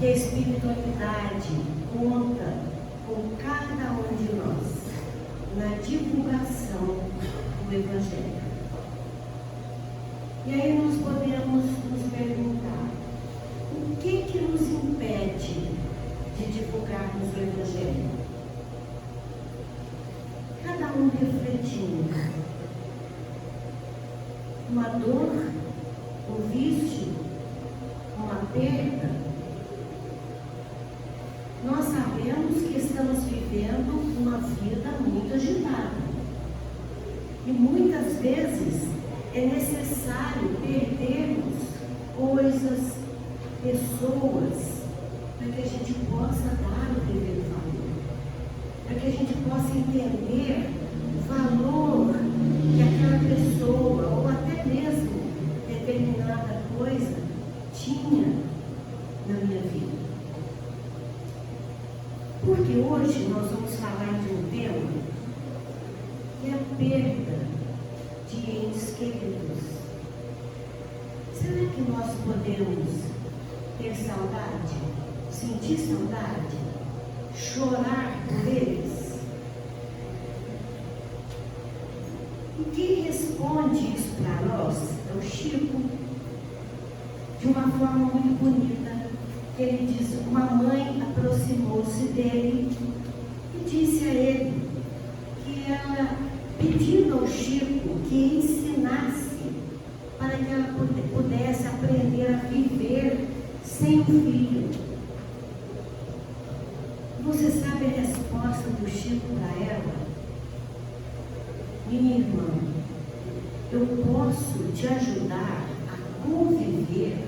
que a espiritualidade conta com cada um de nós na divulgação do Evangelho. E aí nós podemos nos perguntar, o que nos impede de divulgarmos o Evangelho? Cada um refletindo. Uma dor, um vício, uma perda. Nós sabemos que estamos vivendo uma vida muito agitada. E muitas vezes é necessário perdermos coisas, pessoas, para que a gente possa dar o devido valor. Para que a gente possa entender o valor que aquela pessoa, ou até mesmo determinada coisa, tinha na minha vida. Porque hoje nós vamos falar de um tema que é a perda de entes queridos. Será que nós podemos ter saudade, sentir saudade, chorar por eles? E quem responde isso para nós é o Chico, de uma forma muito bonita. Ele diz: uma mãe aproximou-se dele e disse a ele que ela, pedindo ao Chico que ensinasse para que ela pudesse aprender a viver sem o filho. Você sabe a resposta do Chico para ela? Minha irmã, eu posso te ajudar a conviver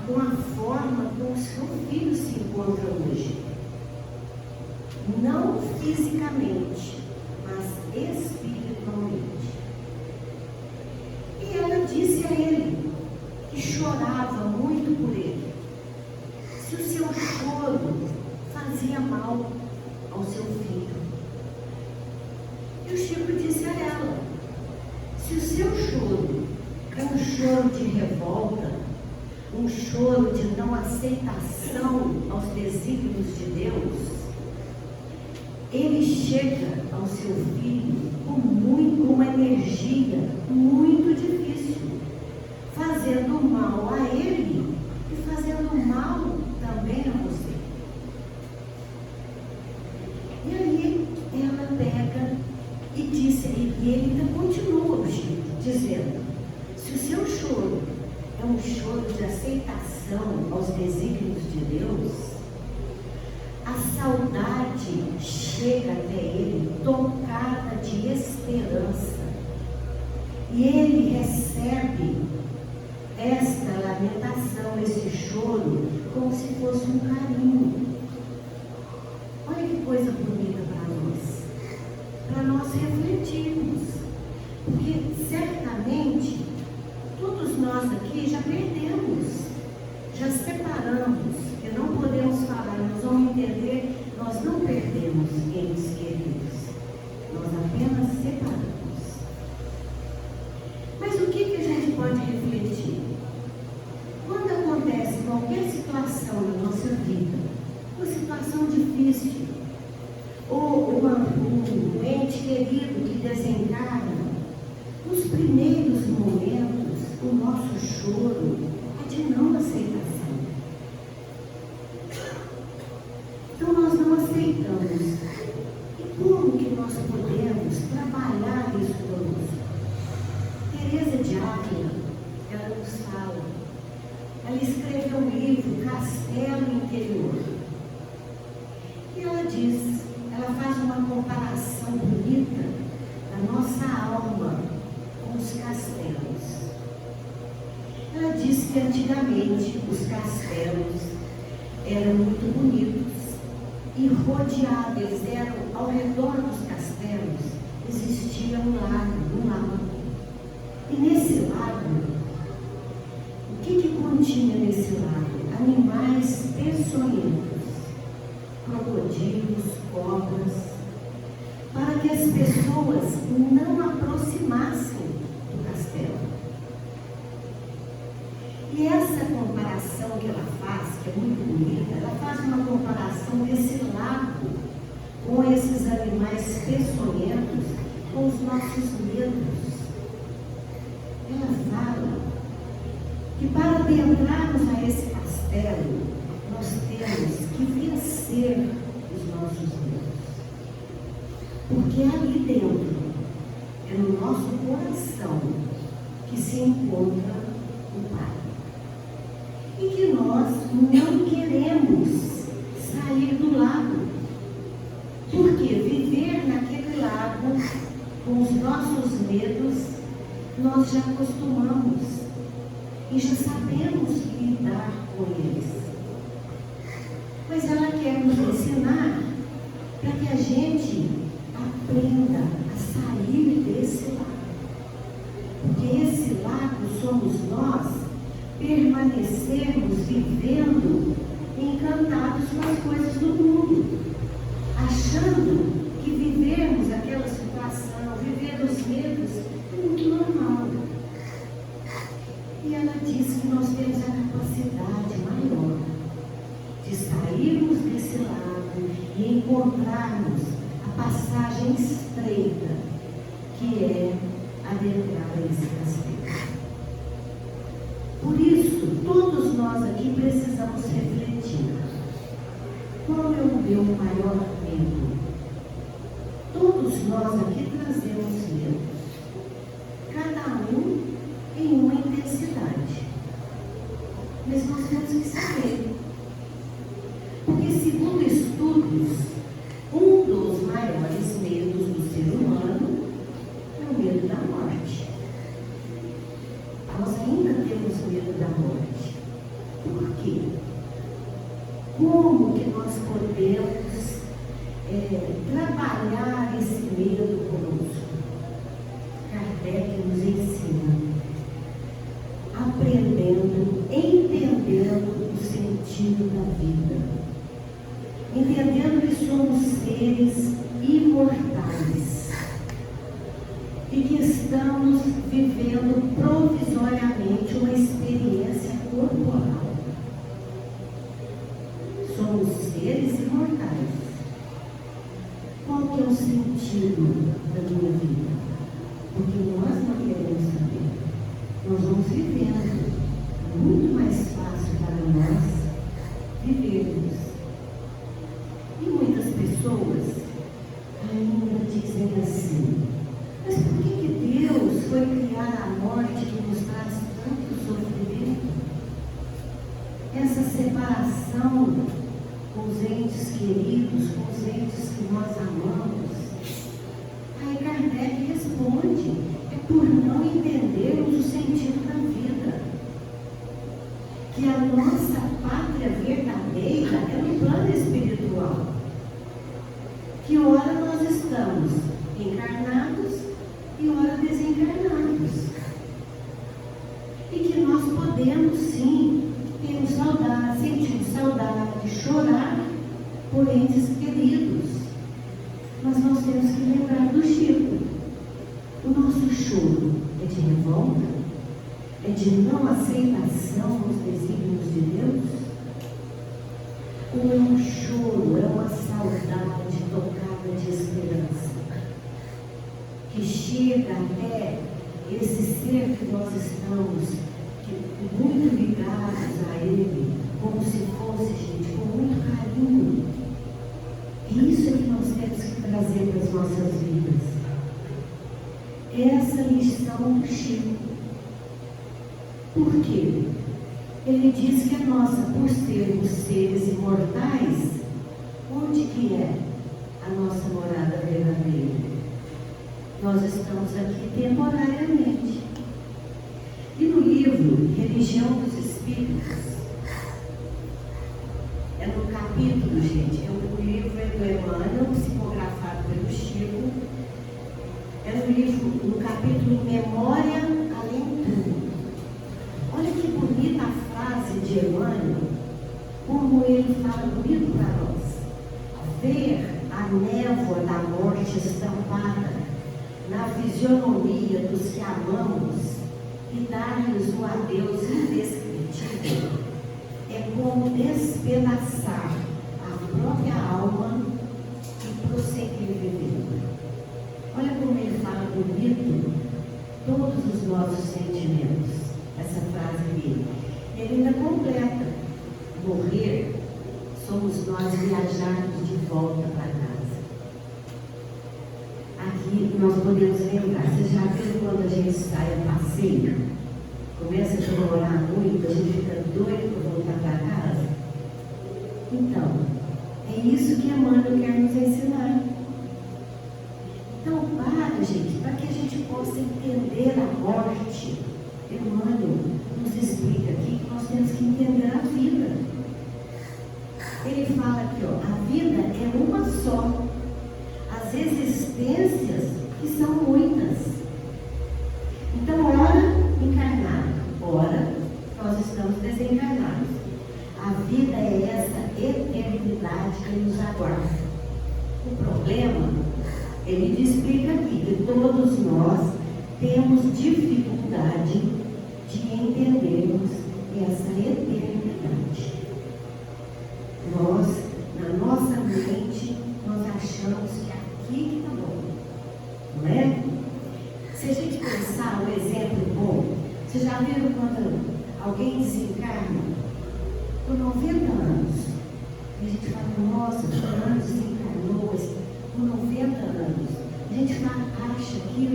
com a forma como o seu filho se encontra hoje. Não fisicamente, mas espiritualmente. E ela disse a ele que chorava muito por ele. Se o seu choro fazia mal ao seu filho. E o Chico disse a ela: se o seu choro é um choro de revolta, um choro de não aceitação aos desígnios de Deus, ele chega ao seu filho com uma energia muito difícil, fazendo mal a ele e fazendo mal também a você. E aí ela pega e disse, e ele ainda continua dizendo: se o seu choro é um choro de aceitação aos desígnios de Deus, a saudade chega até ele tocada de esperança. E ele recebe esta lamentação, esse choro, como se fosse um carinho. Olha que coisa bonita para nós refletirmos. Porque certamente todos nós aqui já perdemos, já separamos, e não podemos falar, nós vamos entender, nós não perdemos entes queridos, nós apenas separamos. Mas o que a gente pode refletir? Quando acontece qualquer situação na nossa vida, uma situação difícil, ou um ente querido que desencarna, nos primeiros momentos, o nosso choro é de não aceitação. Então nós não aceitamos. E como que nós podemos trabalhar isso conosco? Teresa de Ávila, ela nos fala, ela escreveu um livro, Castelo Interior. E ela diz, ela faz uma comparação bonita da nossa alma com os castelos. Ela diz que antigamente os castelos eram muito bonitos e rodeados, eles eram ao redor dos castelos, existia um lago. E nesse lago, o que continha nesse lago? Animais peçonhentos, crocodilos, cobras, para que as pessoas não aproximassem do castelo. E essa comparação que ela faz, que é comparação desse lago com esses animais peçonhentos, com os nossos medos. Ela fala que para adentrarmos a esse castelo, nós temos que vencer os nossos medos. Porque ali dentro, é no nosso coração que se encontra o Pai. E que nós não queremos sair do lago. Porque viver naquele lago, com os nossos medos, nós já acostumamos e já sabemos lidar com eles. Mas ela quer nos ensinar para que a gente aprenda a sair desse lago. Porque esse lago somos nós, permanecermos vivendo encantados com as coisas do mundo, achando que vivermos aquela situação, viver os medos, é muito normal. E ela diz que nós temos a capacidade maior de sairmos desse lago e encontrarmos a passagem estreita, que é adentrar esse castelo. Por isso, todos nós aqui precisamos refletir. Qual é o meu maior medo? Todos nós aqui trazemos medos, cada um em uma intensidade. Mas nós temos que saber. Porque, segundo estudos, um dos maiores medos do ser humano é o medo da morte. Nós ainda temos medo da morte. Por quê? Como que nós podemos trabalhar esse medo conosco? Kardec nos ensina, aprendendo, entendendo o sentido da vida, entendendo que somos seres imortais e que estamos vivendo provisoriamente uma experiência corporal. Somos seres imortais. Qual que é o sentido da minha vida? Porque nós não queremos saber. Nós vamos vivendo. É muito mais fácil para nós vivermos. E muitas pessoas ainda dizem assim: mas por que Deus foi criar a morte que nos traz tanto sofrimento? Essa separação com os entes queridos, com os entes que nós amamos. Aí Kardec responde: é por não entendermos o sentido da vida. Que a nossa pátria verdadeira é no plano espiritual. Que ora nós estamos encarnados e ora desencarnados. E que nós podemos sim ter saudade, sentir saudade, chorar por entes queridos. Mas nós temos que lembrar do Chico. O nosso choro é de revolta? É de não aceitação dos desígnios de Deus? Ou é um choro, é uma saudade tocada de esperança, que chega até esse ser que nós estamos muito ligados a Ele, como se fosse, gente, com muito carinho. E isso é que nós temos que trazer para as nossas vidas. Essa lição do Chico. Por quê? Ele diz que a nossa, por sermos seres imortais, onde que é a nossa morada verdadeira? Nós estamos aqui temporariamente. E no livro Religião dos Espíritos, é no capítulo, gente, o livro é do Emmanuel, psicografado pelo Chico, é no livro, no capítulo Memória Além Tudo. Olha que bonita a frase de Emmanuel, como ele fala bonito para nós. Ver a névoa da morte estampada na fisionomia dos que amamos e dar-lhes um adeus indescritível é como despedaçar a própria bonito todos os nossos sentimentos. Essa frase dele. Ele ainda completa: morrer, somos nós viajarmos de volta para casa. Aqui nós podemos lembrar, você já viu quando a gente sai a passeio, começa a demorar muito, a gente fica doido para voltar para casa? Então, é isso que Emmanuel quer nos ensinar. Então, para, gente, para que a gente possa entender a morte, Emmanuel nos explica aqui que nós temos que entender a vida. Ele fala aqui, ó, a vida é uma só. As existências que são muitas. Então, ora encarnado, ora nós estamos desencarnados. A vida é essa eternidade que nos aguarda. O problema, ele explica aqui que todos nós temos dificuldade de entendermos essa eternidade. Nós, na nossa mente, nós achamos que aqui que está bom, não é? Se a gente pensar um exemplo bom, vocês já viram quando alguém desencarna por 90 anos? A gente fala, nossa, fulano desencarnou por 90 anos. A gente acha que,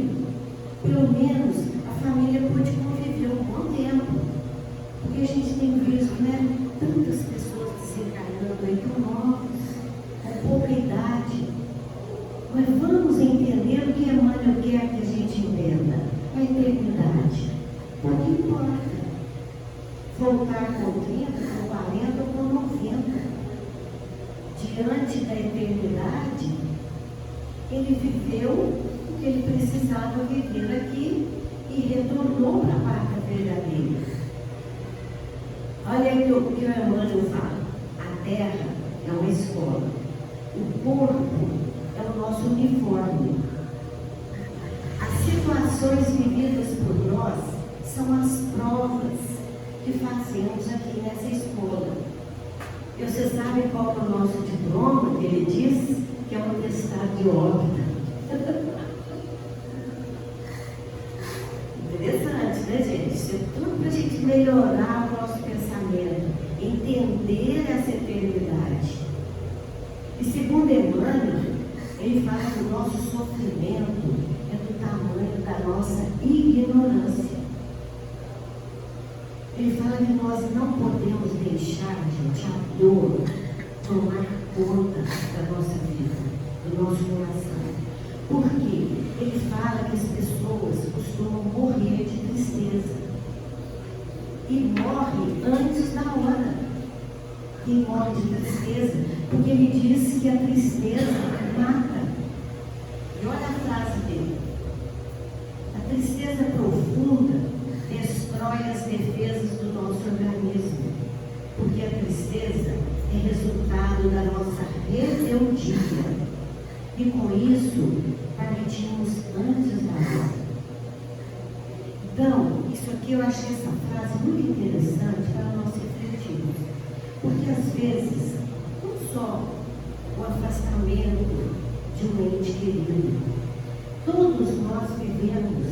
pelo menos, a família pode conviver um bom tempo. Porque a gente tem visto, né, tantas pessoas desencarnando aí por novos, com pouca idade. Mas vamos entender o que Emmanuel quer que a gente entenda. A eternidade. Não importa. Voltar com 30, com 40 ou com 90. Diante da eternidade, ele viveu o que ele precisava viver aqui e retornou para a pátria verdadeira. Olha aí o que o Emmanuel fala. A terra é uma escola. O corpo é o nosso uniforme. As situações vividas por nós são as provas que fazemos aqui nessa escola. E você sabe qual é o nosso diploma que ele diz? Que é um atestado de óbito. Interessante, né, gente? Isso é tudo para a gente melhorar o nosso pensamento, entender essa eternidade. E segundo Emmanuel, ele fala que o nosso sofrimento é do tamanho da nossa ignorância. Ele fala que nós não podemos deixar, gente, a dor tomar conta da nossa vida, do nosso coração. Por quê? Ele fala que as pessoas costumam morrer de tristeza. E morre antes da hora. Quem morre de tristeza? Porque ele disse que a tristeza mata. E olha a frase dele. A tristeza profunda destrói as defesas do nosso organismo, porque a tristeza é resultado da nossa rebeldia, e com isso partimos antes da hora. Então, isso aqui eu achei essa frase muito interessante para nós refletirmos, porque às vezes, não só o afastamento de um ente querido, todos nós vivemos.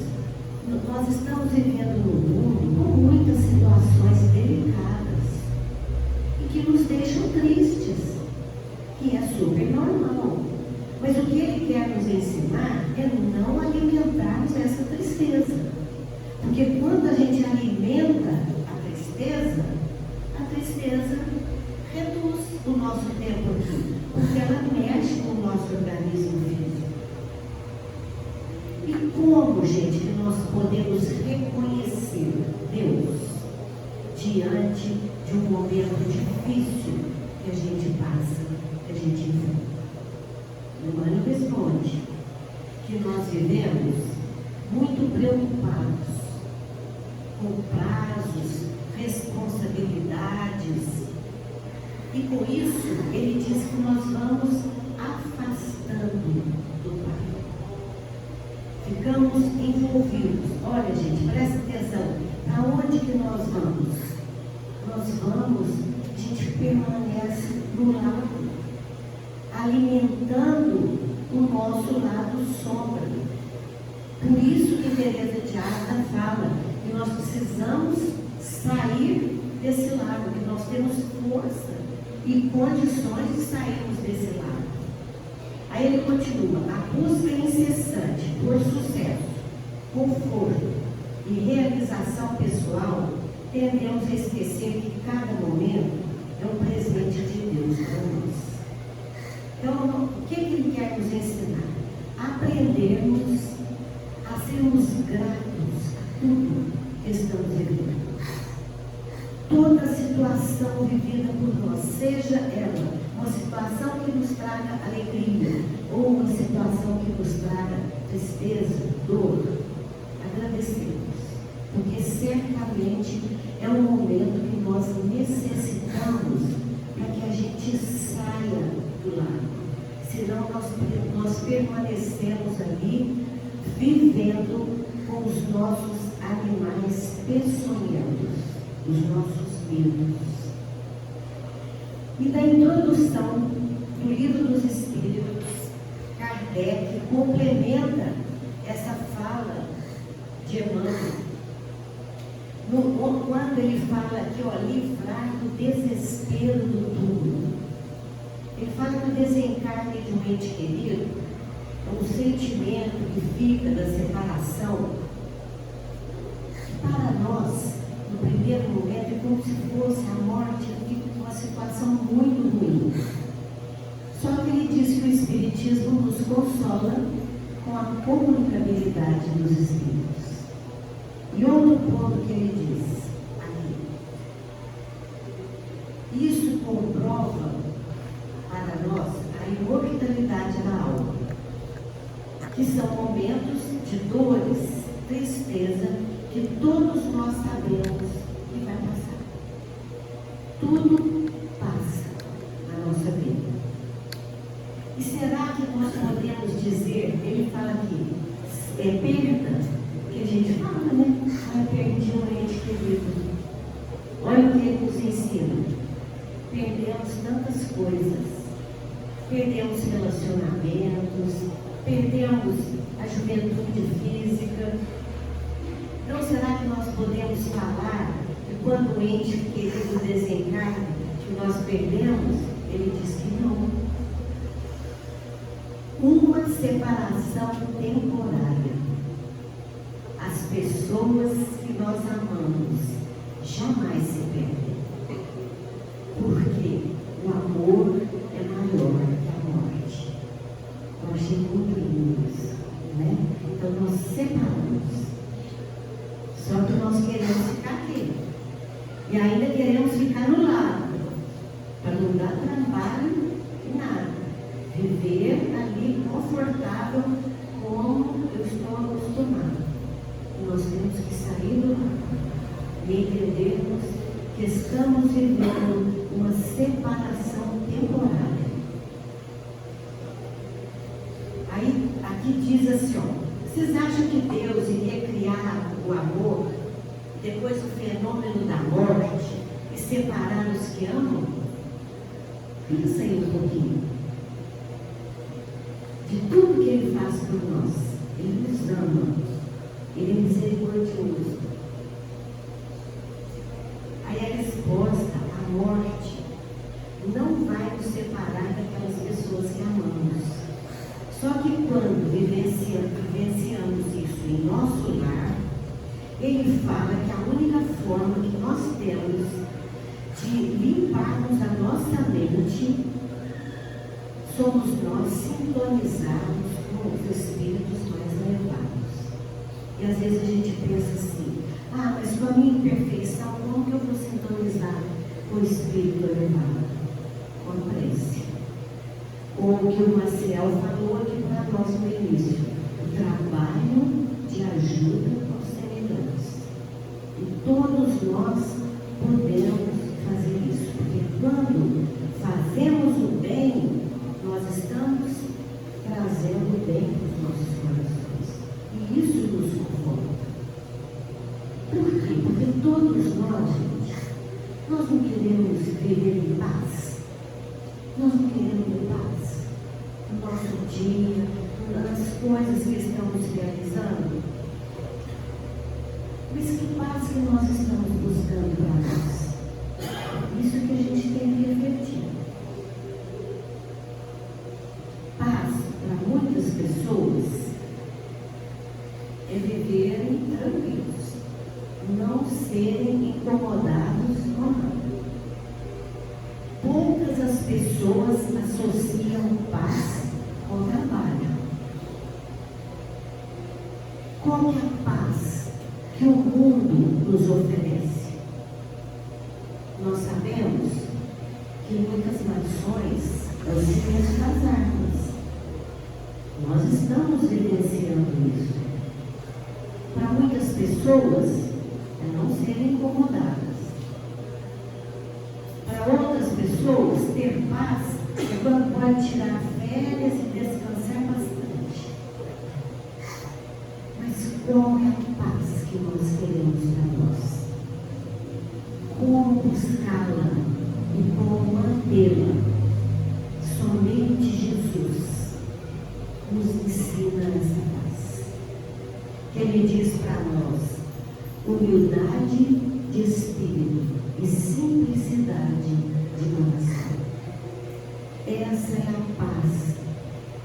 Nós estamos vivendo num mundo com muitas situações delicadas e que nos deixam tristes, que é super normal. Mas o que ele quer nos ensinar é não alimentarmos essa tristeza. Porque quando a gente alimenta a tristeza reduz o nosso tempo aqui, porque ela mexe com o nosso organismo físico. E como, gente, que nós podemos reconhecer Deus diante de um momento difícil que a gente passa, que a gente enfrenta? Emmanuel responde que nós vivemos muito preocupados com prazos, responsabilidades, e com isso ele diz que nós vamos afastando do Pai. Ficamos envolvidos. Olha, gente, presta atenção. Para onde que nós vamos? Nós vamos, a gente permanece no lado, alimentando o nosso lado sombra. Por isso que Teresa de Ávila fala que nós precisamos sair desse lado, que nós temos força e condições de sairmos desse lado. Aí ele continua: a busca incessante por sucesso, conforto e realização pessoal, tendemos a esquecer que cada momento é um presente de Deus para nós. Então, o que ele quer nos ensinar? Aprendermos a sermos gratos a tudo que estamos vivendo. Toda situação vivida por nós, seja ela uma situação que nos traga alegria ou uma situação que nos traga tristeza, dor, agradecemos, porque certamente é um momento que nós necessitamos para que a gente saia do lado. Senão nós permanecemos ali vivendo com os nossos animais peçonhentos, os nossos medos. E da introdução do Livro dos Espíritos, Kardec complementa essa fala de Emmanuel, quando ele fala aqui, livrar do desespero do túmulo. Ele fala que o desencarne de um ente querido é um sentimento que fica da separação, que para nós, no primeiro momento, é como se fosse a morte, fica uma situação muito ruim. Só que ele diz que o Espiritismo nos consola com a comunicabilidade dos Espíritos. E outro ponto que ele diz aqui: isso comprova para nós a imortalidade da alma, que são momentos de dores, tristeza, que todos nós sabemos que vai passar. Tudo passa na nossa vida. E será que nós podemos dizer, ele fala aqui, perda, que a gente fala, né? Perdi um ente querido. Olha o que ele nos ensina. Perdemos tantas coisas. Perdemos relacionamentos, perdemos a juventude física. Então, será que nós podemos falar que quando o ente querido desencarna, que nós perdemos? Ele diz que não. Uma separação temporária. As pessoas que nós amamos jamais se perdem. Porque o amor é maior que a morte. Eu achei muito lindo isso, né? Então nós separamos. Só que nós queremos ficar aqui. E ainda queremos ficar no lado, para não dar trabalho e nada. Viver ali confortável como eu estou acostumado. E nós temos que sair do lado e entendermos que estamos vivendo uma separação temporária. Aí, aqui diz assim, vocês acham que Deus iria criar o amor, depois o fenômeno da morte, e separar os que amam? Pensa aí um pouquinho. De tudo que Ele faz por nós, Ele nos ama, Ele é misericordioso. Aí a resposta, a morte, não vai nos separar daquelas pessoas que amamos. Só que quando vivenciamos isso em nosso lar, ele fala que a única forma que nós temos de limparmos a nossa mente somos nós sintonizarmos com os espíritos mais elevados. E às vezes a gente pensa assim, mas com a minha imperfeição, como que eu vou sintonizar com o espírito elevado? Com a prece. Ou o que o Maciel falou aqui para nós no início, o trabalho de ajuda aos semelhantes. E todos nós podemos fazer isso, porque quando fazemos o bem, nós estamos trazendo o bem para os nossos corações. E isso nos conforta. Por quê? Porque todos nós, gente, nós não queremos viver em paz. Nós não queremos paz no nosso dia, nas coisas que estamos realizando? Mas que paz que nós estamos buscando para nós? Isso que a gente tem que refletir. Paz, para muitas pessoas, é viverem tranquilos, não serem incomodados com nada. Poucas as pessoas associam paz com trabalho. Qual é a paz que o mundo nos oferece? Nós sabemos que muitas nações é o silêncio das armas. Nós estamos vivenciando isso. Para muitas pessoas, é não serem incomodadas. Para outras pessoas, ter paz é quando pode tirar férias e descansar bastante. Mas qual é a paz que nós queremos para nós? Como buscá-la e como mantê-la? Somente Jesus nos ensina essa paz. Que Ele diz para nós: humildade de espírito e simplicidade de coração. Essa é a paz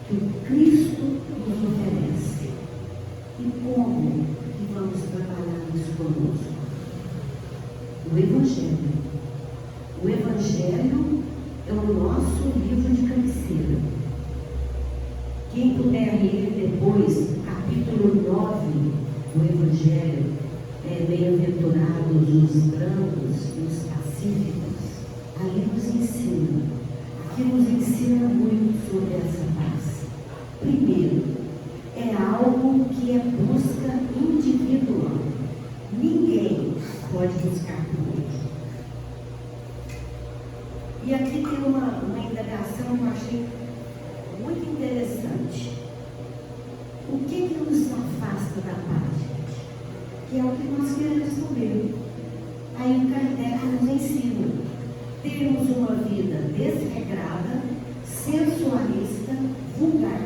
que o Cristo nos oferece. E como que vamos trabalhar isso conosco? O Evangelho. O Evangelho é o nosso livro de cabeceira. Quem puder ler depois, capítulo 9 do Evangelho, bem-aventurados os brancos e os pacíficos, ali nos ensina. Aqui nos ensina muito sobre essa paz. Primeiro, é algo que é busca individual. Ninguém pode buscar por outro. E aqui tem uma indagação que eu achei muito interessante. O que nos afasta da paz, gente? Que é o que nós queremos saber. Aí o Kardec nos ensina. Termos uma vida desregrada, sensualista, vulgar.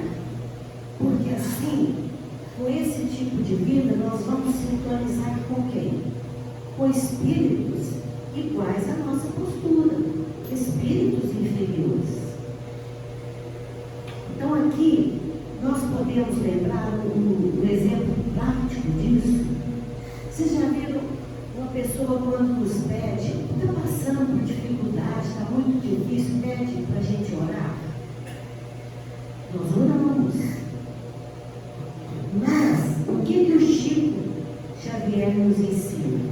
Porque assim, com esse tipo de vida, nós vamos sintonizar com quem? Com espíritos iguais à nossa postura, espíritos inferiores. Então aqui, nós podemos lembrar um exemplo prático disso. Vocês já viram uma pessoa quando nos pede, está passando por dificuldade, está muito difícil, pede para a gente orar? Nós oramos. Mas, o que o Chico Xavier nos ensina?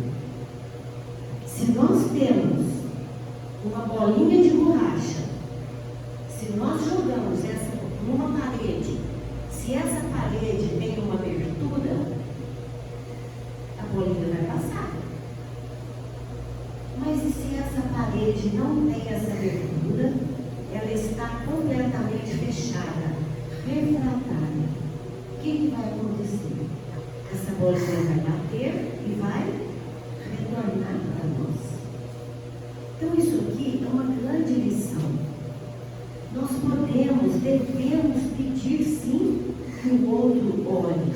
Se nós temos uma bolinha de borracha, se nós jogamos essa numa parede, se essa parede tem uma abertura, a bolinha vai passar. Mas e se essa parede não tem essa abertura, ela está completamente fechada, refratária? O que vai acontecer? Essa bolinha vai bater e vai retornar para nós. Então isso aqui é uma grande lição. Nós devemos pedir sim que o outro olhe,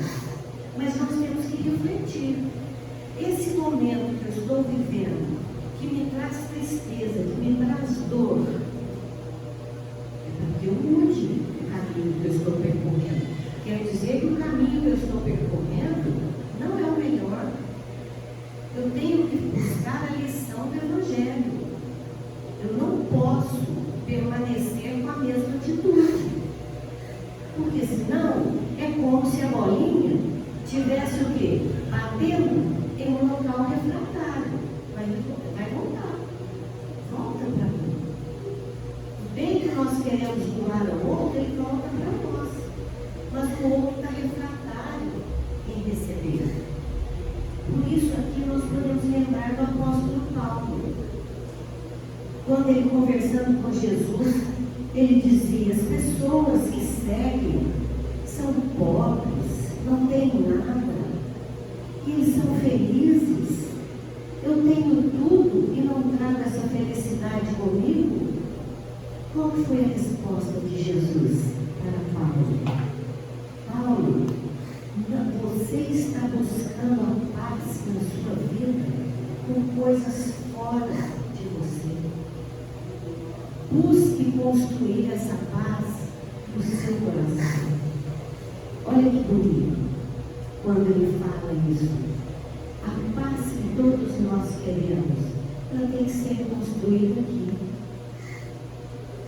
mas nós temos que refletir. Esse momento que eu estou vivendo, que me traz tristeza, que me traz dor, é para que eu mude o caminho que eu estou percorrendo. Quer dizer que o caminho que eu estou percorrendo não é o melhor. Eu tenho que buscar a lição do Evangelho. Eu não posso permanecer com a mesma atitude. Porque senão é como se a bolinha tivesse o quê? Batendo em um local refratário. Vai voltar. Volta para mim. O bem que nós queremos doar ao outro, ele volta para nós. Mas o outro está refratário em receber. Por isso aqui nós podemos lembrar do apóstolo Paulo. Quando ele conversando com Jesus, ele dizia: as pessoas que seguem são pobres, não têm nada, e eles são felizes. Eu tenho tudo e não trago essa felicidade comigo? Qual foi a resposta de Jesus para Paulo? Paulo, construir essa paz no seu coração. Olha que bonito quando ele fala isso. A paz que todos nós queremos, ela tem que ser construída aqui.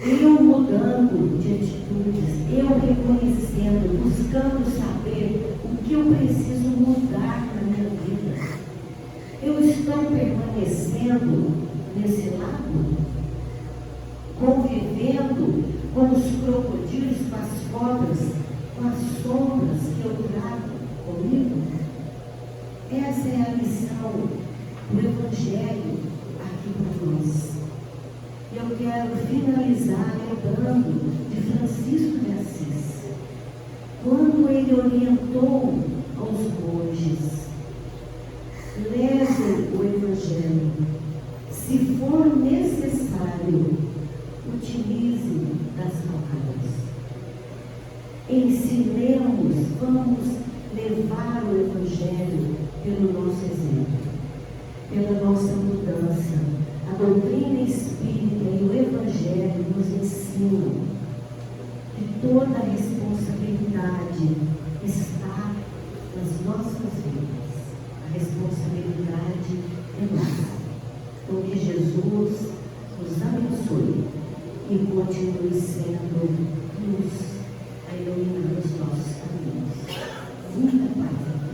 Eu mudando de atitudes, eu reconhecendo, buscando saber o que eu preciso mudar na minha vida. Eu estou permanecendo nesse lado, convivendo com os crocodilos, com as cobras, com as sombras que eu trago comigo. Essa é a missão do Evangelho aqui para nós. Eu quero finalizar lembrando de Francisco de Assis, quando ele orientou aos monges: levem o Evangelho, se for necessário, utilizem das palavras. Ensinemos, vamos levar o Evangelho pelo nosso exemplo, pela nossa mudança. A doutrina espírita e o Evangelho nos ensinam que toda a responsabilidade está nas nossas vidas. A responsabilidade é nossa. Então, que Jesus nos abençoe e continue sendo luz a iluminar os nossos caminhos. Muita paz.